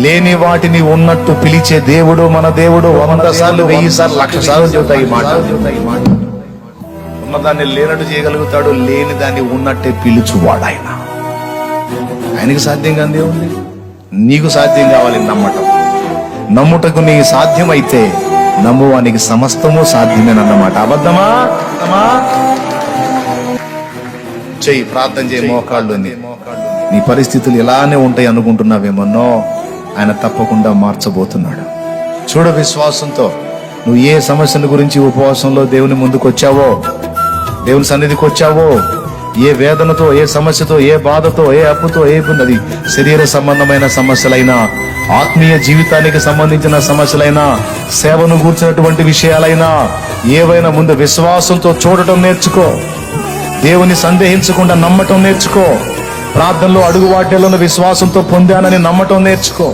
లేని వాటిని ఉన్నట్టు పిలిచే దేవుడు మన దేవుడు. 100 సార్లు 1000 సార్లు 1,00,000 సార్లు చెబుతాయి ఈ మాట. ఉన్నదాన్ని లేనట్టు చేయగలుగుతాడు, లేని దాన్ని ఉన్నట్టే పిలుచువాడు ఆయన. ఆయనకి సాధ్యం కాదే ఉంది, నీకు సాధ్యం కావాలి నమ్మటం. నమ్ముటకు నీ సాధ్యమైతే నమ్మువానికి సమస్తము సాధ్యమేనన్నమాట. అబద్ధమా? చెయ్యి, ప్రార్థన చేయి, మోకాళ్ళు. నీ పరిస్థితులు ఇలానే ఉంటాయి అనుకుంటున్నావేమన్నో, ఆయన తప్పకుండా మార్చబోతున్నాడు. చూడ విశ్వాసంతో నువ్వు ఏ సమస్యల గురించి ఉపవాసంలో దేవుని ముందుకు వచ్చావో, దేవుని సన్నిధికి వచ్చావో, ఏ వేదనతో, ఏ సమస్యతో, ఏ బాధతో, ఏ అప్పుతో, ఏ అది శరీర సంబంధమైన సమస్యలైనా, ఆత్మీయ జీవితానికి సంబంధించిన సమస్యలైనా, సేవను కూర్చున్నటువంటి విషయాలైనా ఏవైనా ముందు విశ్వాసంతో చూడటం నేర్చుకో. దేవుని సందేహించకుండా నమ్మటం నేర్చుకో. ప్రార్థనలో అడుగు వాటిలను విశ్వాసంతో పొందానని నమ్మటం నేర్చుకో.